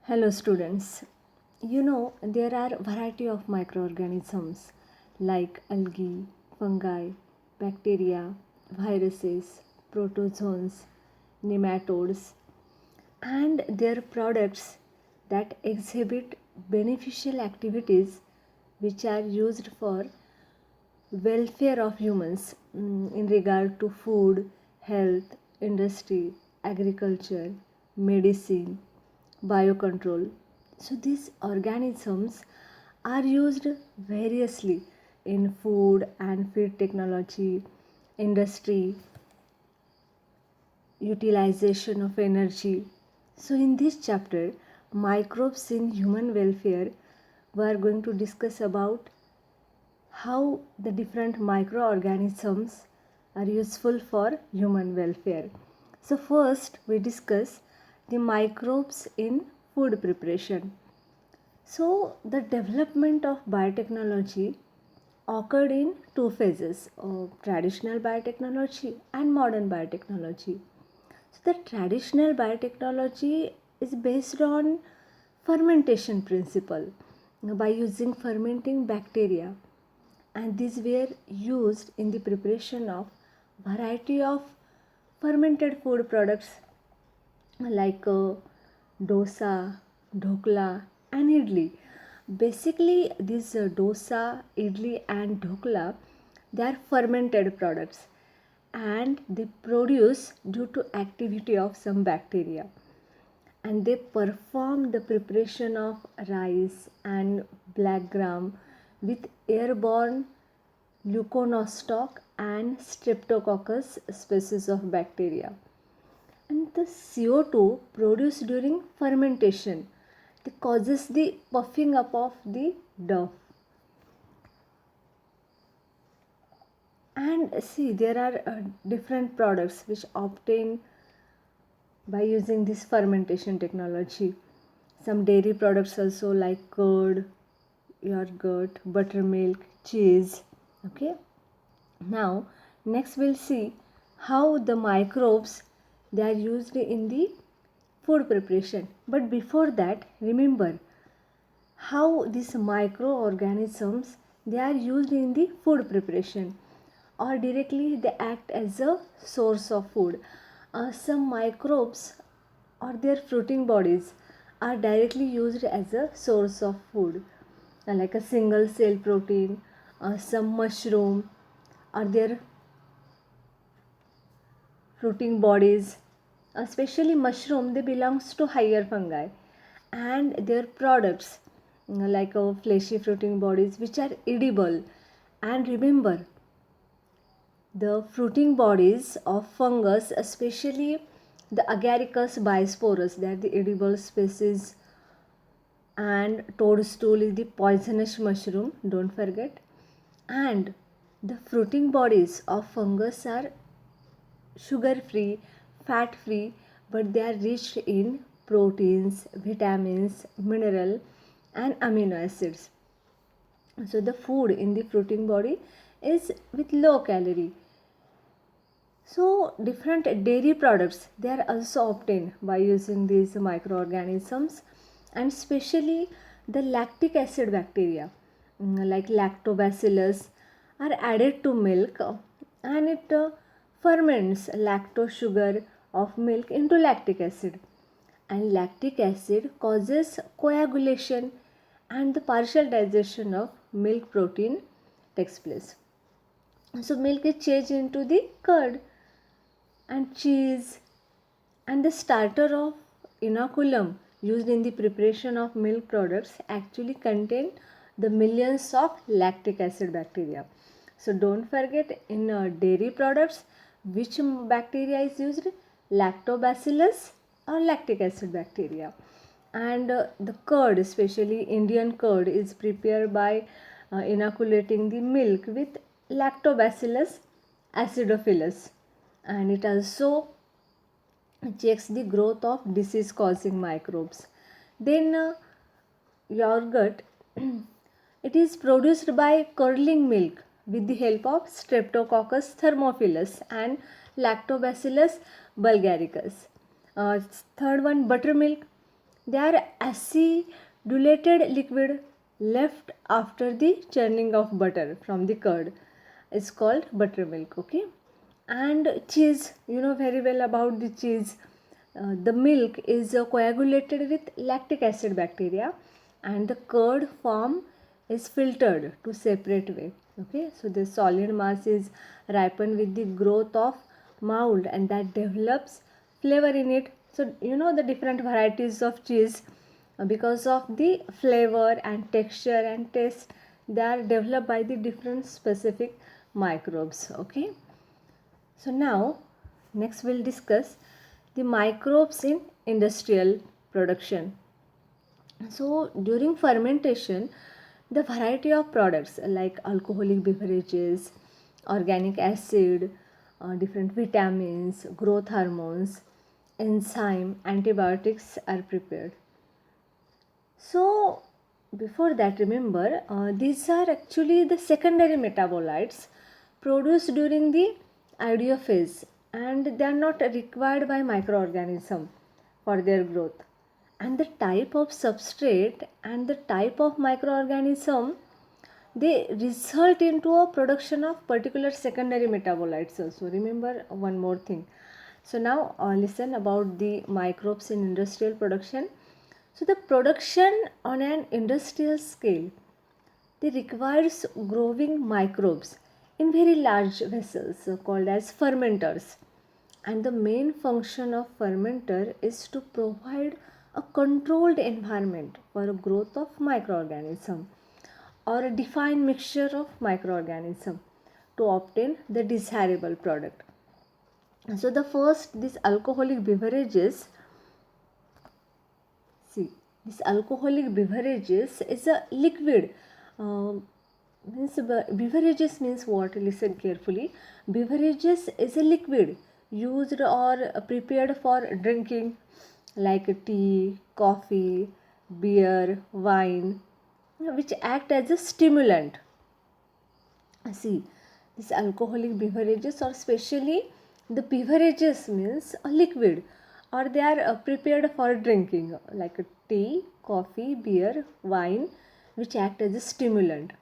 Hello students. There are variety of microorganisms like algae, fungi, bacteria, viruses, protozoans, nematodes and their products that exhibit beneficial activities which are used for welfare of humans in regard to food, health, industry, agriculture, medicine, biocontrol. So these organisms are used variously in food and feed technology, industry, utilization of energy. So in this chapter, microbes in human welfare, we are going to discuss about how the different microorganisms are useful for human welfare. So first we discuss the microbes in food preparation. So the development of biotechnology occurred in two phases of traditional biotechnology and modern biotechnology. So the traditional biotechnology is based on fermentation principle by using fermenting bacteria, and these were used in the preparation of variety of fermented food products like dosa, dhokla and idli. Basically these dosa, idli and dhokla, they are fermented products and they produce due to activity of some bacteria, and they perform the preparation of rice and black gram with airborne leuconostoc and streptococcus species of bacteria. And the CO2 produced during fermentation, that causes the puffing up of the dough. And see, there are different products which obtain by using this fermentation technology. Some dairy products also like curd, yogurt, buttermilk, cheese. Okay. Now, next we'll see how the microbes they are used in the food preparation. But before that, remember how these microorganisms they are used in the food preparation, or directly they act as a source of food. Some microbes or their fruiting bodies are directly used as a source of food, like a single cell protein, some mushroom or their fruiting bodies, especially mushroom, they belongs to higher fungi, and their products like fleshy fruiting bodies which are edible. And remember, the fruiting bodies of fungus, especially the Agaricus bisporus, that the edible species, and toadstool is the poisonous mushroom, don't forget. And the fruiting bodies of fungus are sugar free, fat free, but they are rich in proteins, vitamins, mineral and amino acids. So the food in the fruiting body is with low calorie. So different dairy products they are also obtained by using these microorganisms, and especially the lactic acid bacteria like lactobacillus are added to milk, and it ferments lactose sugar of milk into lactic acid, and lactic acid causes coagulation and the partial digestion of milk protein takes place. So milk is changed into the curd and cheese, and the starter of inoculum used in the preparation of milk products actually contain the millions of lactic acid bacteria. So don't forget, in dairy products which bacteria is used, lactobacillus or lactic acid bacteria. And the curd, especially Indian curd, is prepared by inoculating the milk with lactobacillus acidophilus, and it also checks the growth of disease causing microbes. Then yogurt, it is produced by curdling milk with the help of streptococcus thermophilus and lactobacillus bulgaricus. uh, Third one, buttermilk. They are acidulated liquid left after the churning of butter from the curd. It's called buttermilk, okay? And cheese, you know very well about the cheese. The milk is coagulated with lactic acid bacteria, and the curd form is filtered to separate way. Okay, so the solid mass is ripened with the growth of mold, and that develops flavor in it. So you know the different varieties of cheese, because of the flavor and texture and taste, they are developed by the different specific microbes. Okay, so now next we'll discuss the microbes in industrial production. So during fermentation, the variety of products like alcoholic beverages, organic acid, different vitamins, growth hormones, enzyme, antibiotics are prepared. So before that, remember, these are actually the secondary metabolites produced during the ideo phase, and they are not required by microorganism for their growth. And the type of substrate and the type of microorganism, they result into a production of particular secondary metabolites also. Remember one more thing. So now listen about the microbes in industrial production. So the production on an industrial scale, they requires growing microbes in very large vessels called as fermenters. And the main function of fermenter is to provide a controlled environment for a growth of microorganism or a defined mixture of microorganism to obtain the desirable product. So the first, this alcoholic beverages, see, this alcoholic beverages is a liquid. Beverages means what? Listen carefully. Beverages is a liquid used or prepared for drinking, like tea, coffee, beer, wine, which act as a stimulant. See, these alcoholic beverages, or especially the beverages means a liquid, or they are prepared for drinking, like a tea, coffee, beer, wine, which act as a stimulant.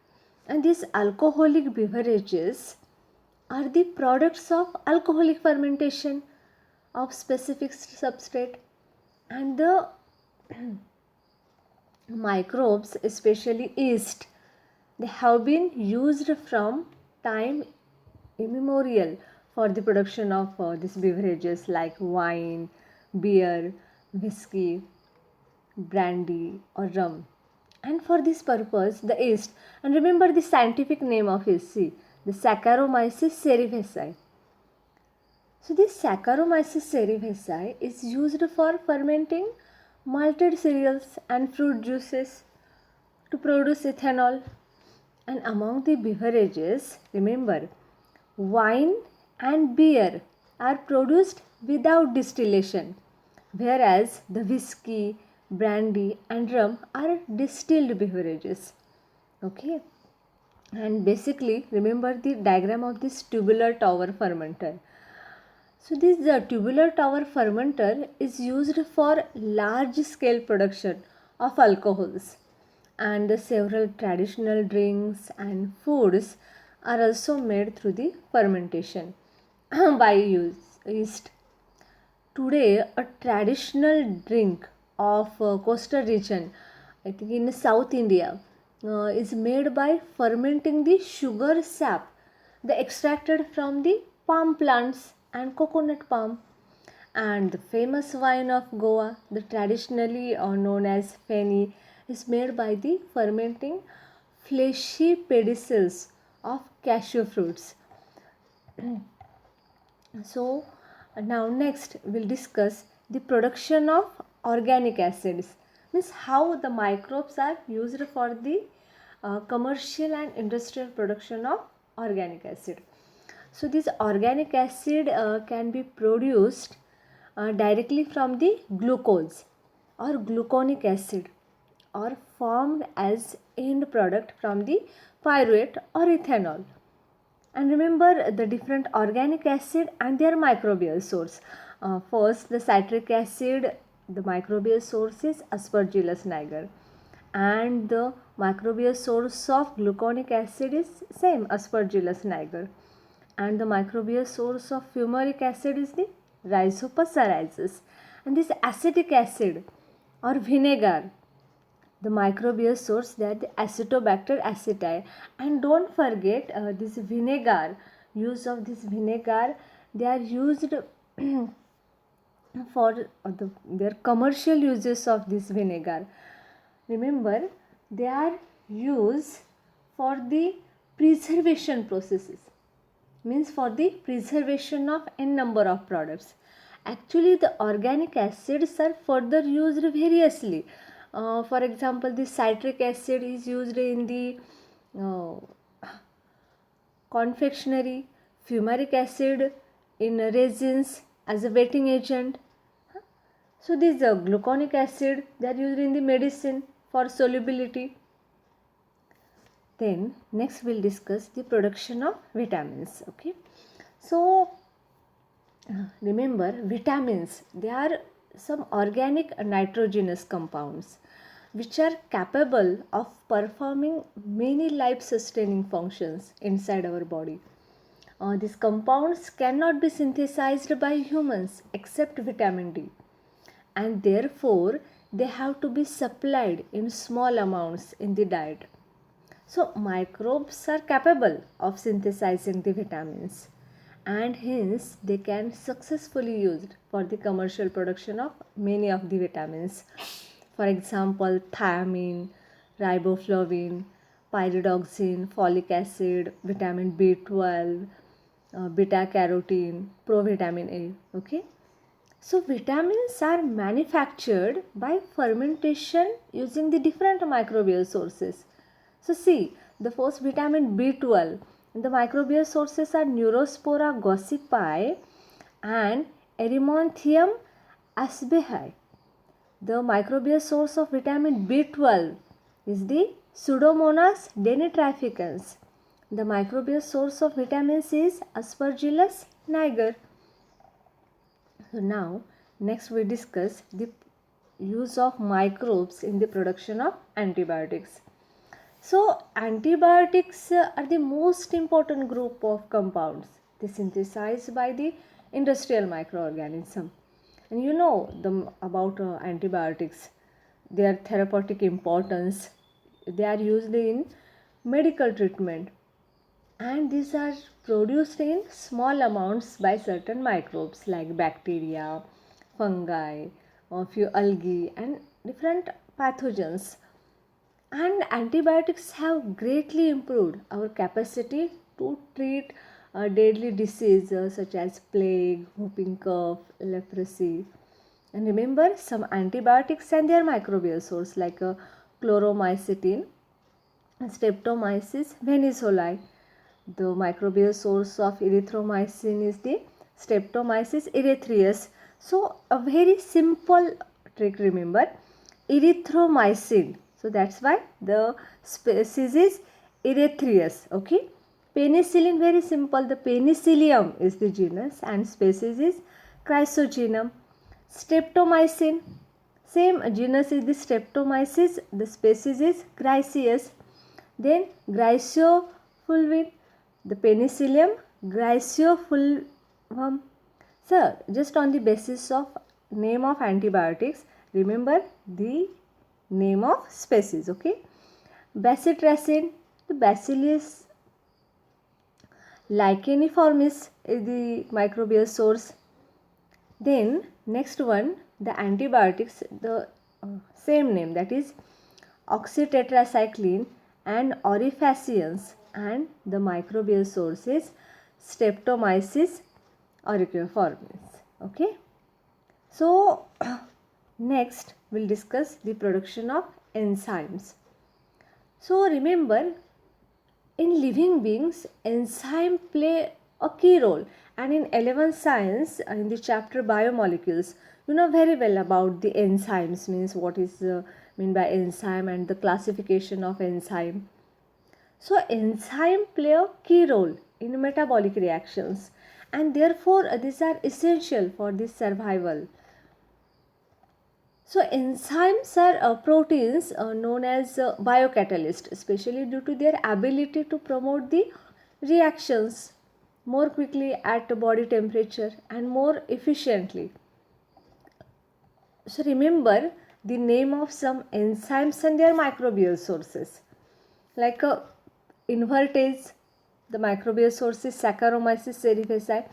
And these alcoholic beverages are the products of alcoholic fermentation of specific substrate, and the microbes, especially yeast, they have been used from time immemorial for the production of these beverages like wine, beer, whiskey, brandy, or rum. And for this purpose, the yeast, and remember the scientific name of yeast, see, the Saccharomyces cerevisiae. So this Saccharomyces cerevisiae is used for fermenting malted cereals and fruit juices to produce ethanol. And among the beverages, remember, wine and beer are produced without distillation, whereas the whiskey, brandy, and rum are distilled beverages. Okay, and basically, remember the diagram of this tubular tower fermenter. So this tubular tower fermenter is used for large scale production of alcohols, and the several traditional drinks and foods are also made through the fermentation by yeast. Today, a traditional drink of coastal region, I think in South India, is made by fermenting the sugar sap, the extracted from the palm plants and coconut palm. And the famous wine of Goa, the traditionally known as Feni, is made by the fermenting fleshy pedicels of cashew fruits. So now next we'll discuss the production of organic acids, means how the microbes are used for the commercial and industrial production of organic acid. So this organic acid can be produced directly from the glucose or gluconic acid, or formed as end product from the pyruvate or ethanol. And remember the different organic acid and their microbial source. First, the citric acid the microbial source is Aspergillus niger, and the microbial source of gluconic acid is same Aspergillus niger, and the microbial source of fumaric acid is the Rhizopus rhizus. And this acetic acid or vinegar, the microbial source, that the Acetobacter aceti. And don't forget this vinegar, use of this vinegar, they are used for their commercial uses of this vinegar. Remember, they are used for the preservation processes, means for the preservation of n number of products. Actually, the organic acids are further used variously. For example, the citric acid is used in the uh, confectionery, fumaric acid in resins as a wetting agent. So this gluconic acid, they are used in the medicine for solubility. Then next we'll discuss the production of vitamins. Okay, so remember, vitamins, they are some organic nitrogenous compounds which are capable of performing many life sustaining functions inside our body. These compounds cannot be synthesized by humans except vitamin D, and therefore they have to be supplied in small amounts in the diet. So microbes are capable of synthesizing the vitamins, and hence they can successfully used for the commercial production of many of the vitamins. For example, thiamine, riboflavin, pyridoxine, folic acid, vitamin B12, beta carotene, provitamin A. Okay. So vitamins are manufactured by fermentation using the different microbial sources. So see, the first vitamin B12, the microbial sources are Neurospora gossypi and Erymanthemum asbehi. The microbial source of vitamin B12 is the Pseudomonas denitrificans. The microbial source of vitamins is Aspergillus niger. So now next we discuss the use of microbes in the production of antibiotics. So antibiotics are the most important group of compounds. They synthesized by the industrial microorganism. And you know about antibiotics, their therapeutic importance. They are used in medical treatment, and these are produced in small amounts by certain microbes like bacteria, fungi, a few algae, and different pathogens. And antibiotics have greatly improved our capacity to treat deadly diseases such as plague, whooping cough, leprosy. And remember, some antibiotics and their microbial source like chloromycetin, Streptomyces venezuelae. The microbial source of erythromycin is the Streptomyces erythraeus. So a very simple trick, remember, erythromycin. So that's why the species is erythraeus. Okay. Penicillin, very simple. The penicillium is the genus and species is Chrysogenum. Streptomycin, same genus is the Streptomyces. The species is Griseus. Then Griseofulvin, the penicillium Griseofulvum. So just on the basis of name of antibiotics, remember the name of species. Okay. Bacitracin, the Bacillus licheniformis is the microbial source. Then next one, the antibiotics, the same name, that is oxytetracycline and orifacians, and the microbial source is Streptomyces auriculiformis. Okay. So next we'll discuss the production of enzymes. So remember, in living beings, enzymes play a key role, and in 11th science, in the chapter biomolecules, you know very well about the enzymes, means what is mean by enzyme and the classification of enzyme. So enzyme play a key role in metabolic reactions, and therefore these are essential for the survival. So enzymes are proteins known as biocatalysts, especially due to their ability to promote the reactions more quickly at body temperature and more efficiently. So remember the name of some enzymes and their microbial sources. Like invertase, the microbial source is Saccharomyces cerevisiae.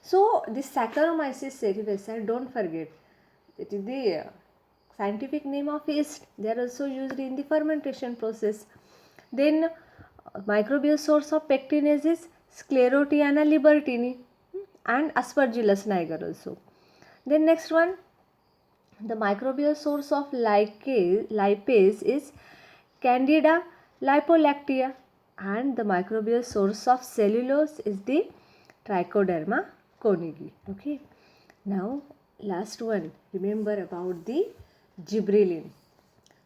So this Saccharomyces cerevisiae, don't forget, it is the scientific name of yeast. They are also used in the fermentation process. Then microbial source of pectinase is Sclerotiana libertini and Aspergillus niger also. Then next one, the microbial source of lipase is Candida lipolactea, and the microbial source of cellulose is the Trichoderma conigi. Okay. Now last one, remember about the gibberellin.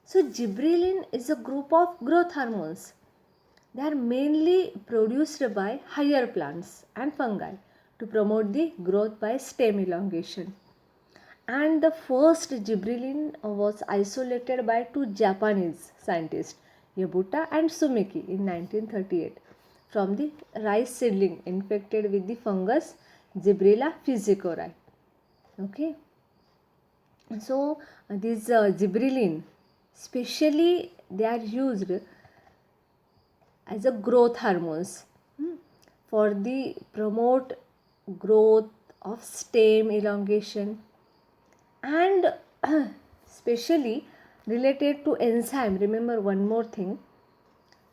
So gibberellin is a group of growth hormones. They are mainly produced by higher plants and fungi to promote the growth by stem elongation. And the first gibberellin was isolated by two Japanese scientists, Yabuta and Sumiki, in 1938 from the rice seedling infected with the fungus Gibberella fusicori. Okay. So these gibberellin, specially they are used as a growth hormones for the promote growth of stem elongation, and especially related to enzyme. Remember one more thing,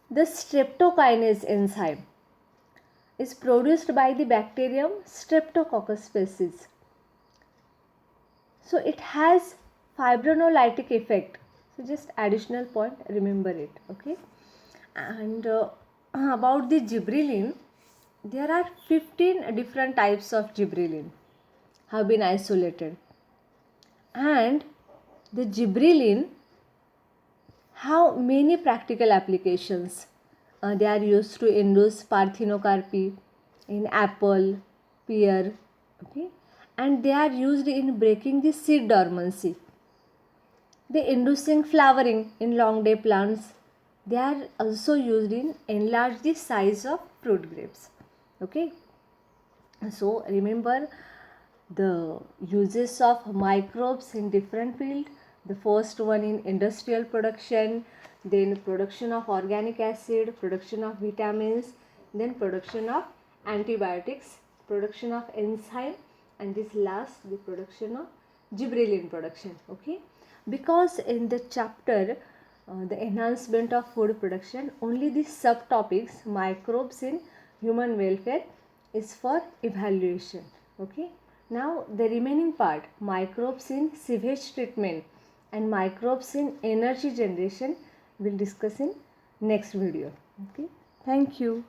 the streptokinase enzyme is produced by the bacterium Streptococcus species. So it has fibrinolytic effect. So just additional point, remember it. Okay. And about the gibberellin, there are 15 different types of gibberellin have been isolated, and the gibberellin have many practical applications. They are used to induce parthenocarpy in apple, pear, okay, and they are used in breaking the seed dormancy. They inducing flowering in long day plants. They are also used in enlarge the size of fruit grapes. Okay, so remember the uses of microbes in different field. The first one in industrial production, then production of organic acid, production of vitamins, then production of antibiotics, production of enzyme, and this last the production of gibberellin production. Okay, because in the chapter the enhancement of food production, only the subtopics microbes in human welfare is for evaluation. Okay. Now the remaining part, microbes in sewage treatment and microbes in energy generation, will discuss in next video. Okay. Thank you.